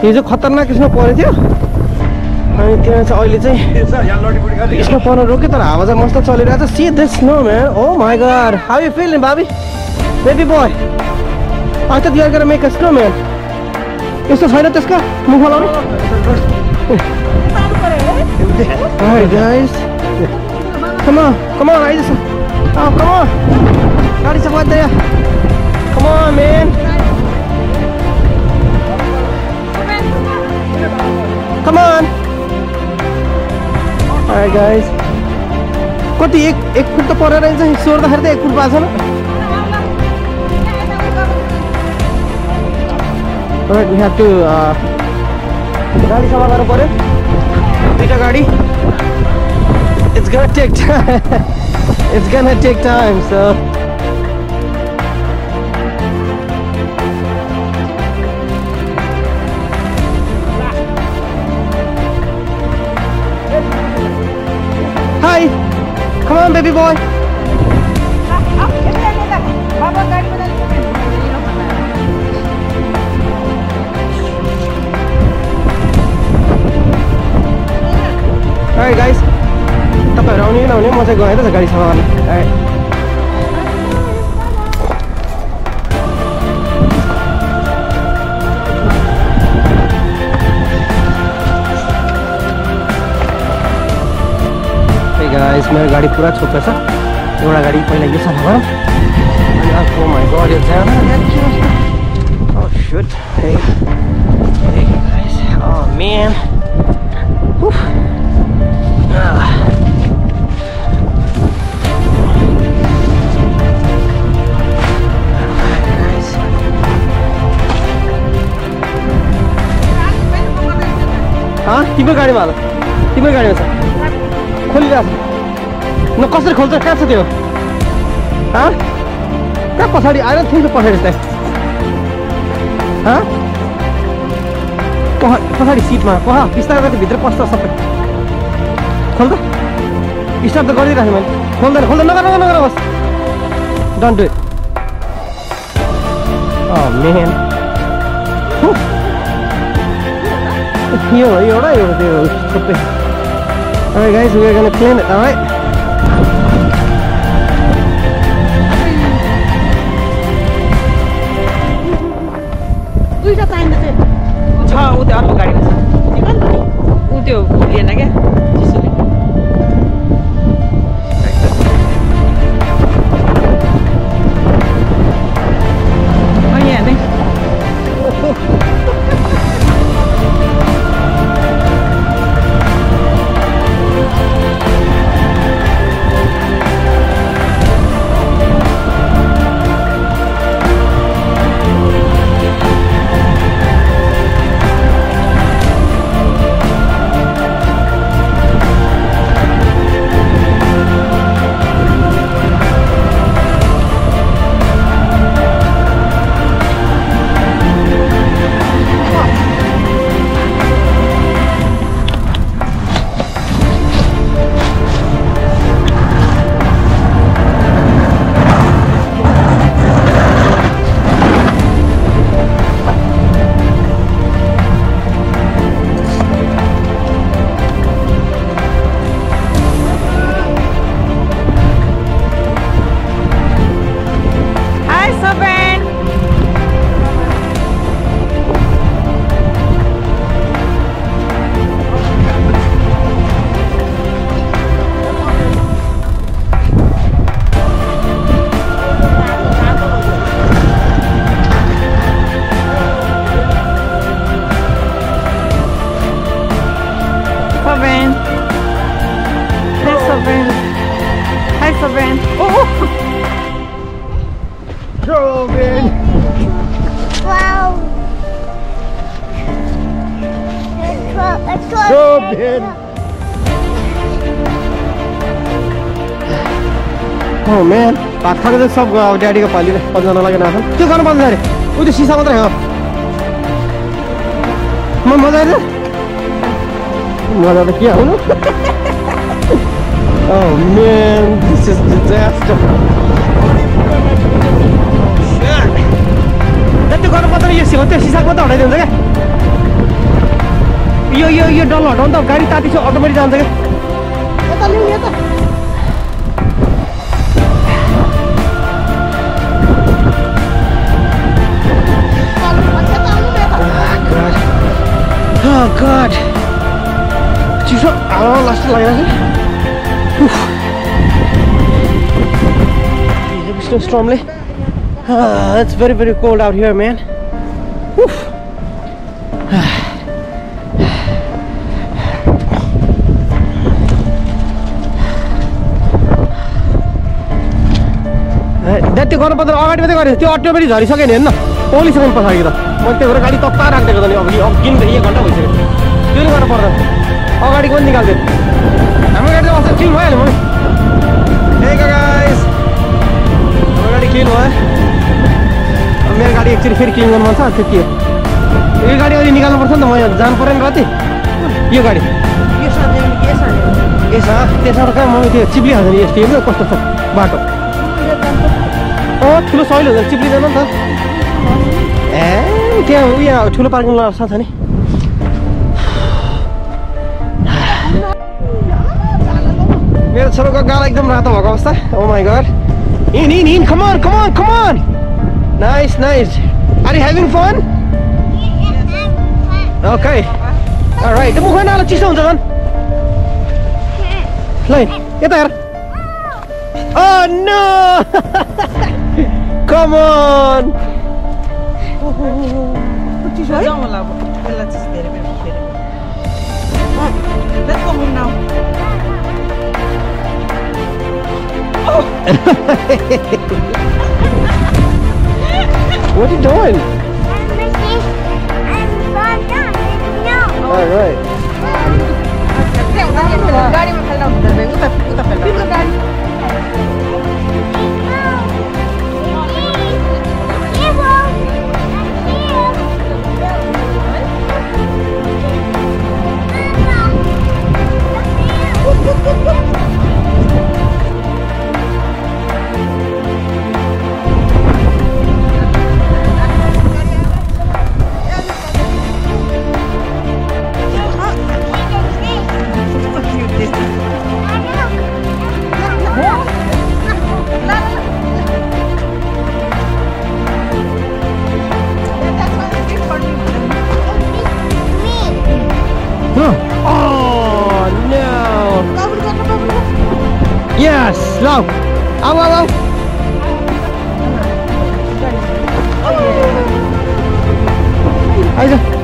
हिजो खतरनाक स्नो परेको थियो अनि त्यहाँ चाहिँ अहिले चाहिँ स्नो पर्न रोक्यो तर हावा चाहिँ मस्त चलिरहेको छ see this snowman oh my god how you feeling बाबी baby boy I thought you are gonna make a snowman यस्तो छैन त्यसको मुख लाउनु Alright guys come on I just oh come on गाडी छ बन्द यहाँ come on man come on alright guys कति एक फुट त परेर रहेछ सोर्दाखेरि त 1 फुट पाएको छैन alright we have to गाडी सफा गर्नु पर्यो दुईटा गाडी it's gonna take time so hi come on baby boy alright guys तपाईहरु आउने कि नआउने म चाहिँ गएँ त गाडी सफा गर्न hey guys मेरो गाडी पुरा छोप्छ छ एउटा गाडी पहिला यो सफा गरौँ अनि अर्को my god यो जान oh shoot hey guys oh man Whew. तिम्रो गाडीमा हाल तिम्रो गाडीमा छ खोलिरहेको छ न कसरी खोल्छ कहाँ छ त्यो कहाँ पछाडि आएर थिएछ पछाडि चाहिँ पछाडि सिटमा बिस्तारै गर्दै भित्र पस्छ सबै खोल त स्टार्ट त गरिदिइराखेँ मैले खोल्दैन नगर बस don't do it oh man एउटा त्यो सबै alright guys we are gonna clean it alright दुईटा चाहिन्छ चाहिँ छ उ त्यो अर्को गाडीमा छ उ त्यो लिएन क्या चिसोले Oh man, भात खाएको चाहिँ सब गयो अब ड्याडीको पालिले पन्जना लागेन आफै त्यो गर्नुपर्छ अरे उ त्यो सिसा मात्रै हो म मजा आयो मजा त के आउनु Oh man, this is disaster Shit जति गर्नुपर्छ यो सिसा मात्रै हटाइदिन्छ क्या यो डल्लो हटाउनु त गाडी ताती छ अटोमेटिक जान्छ क्या यता ल्याउनु यता Oh God चिसो लास्ट लागिरहेको छ stormले it's very cold out here man त्यो गर्नुपर्दा अगाडि मात्रै गरेँ त्यो अटोमेटिक झरिसक्यो नि हेर्न पोलिसक्यो नि पछाडि त मैले त्यो भएर गाडी तत्ता राखिदिएको त नि अघि 1 घन्टा भइसक्यो त्यो नि गर्नु पर्दैन अगाडिको पनि निकाल्दियो हाम्रो गाडी चाहिँ अस्ति क्लिन भइहाल्यो मलाई हे गाइस हाम्रो गाडी क्लिन भयो मेरो गाडी एकचोटि फेरि क्लिन गर्नु मन छ त्यो के हो यो गाडी अहिले निकाल्नुपर्छ नि त म यहाँ जानु पऱ्यो नि राति यो गाडी यसमा त्यसमा त कहाँ म त्यो चिप्लिहाल्छ नि यस्तो हेर्नु कस्तो छ बाटो ठुलो सहिलो हुन्छ चिप्लिँदैन नि त त्यहाँ उयो ठुलो पार्किङ लट छ नि मेरो छोरोको गाला एकदम रातो भएको अवस्था ओ माई गॉड इन come on nice are you having fun okay alright त्यो मुखमा नाला चिसो हुन्छ झन् ल यता हेर oh no come on चिसो है जाउँ होला अब त्यसलाई चिसो धेरै बेर फेरि let's go home now What are you doing? All right. Oh no! Yes, slow. Ow. Ayo.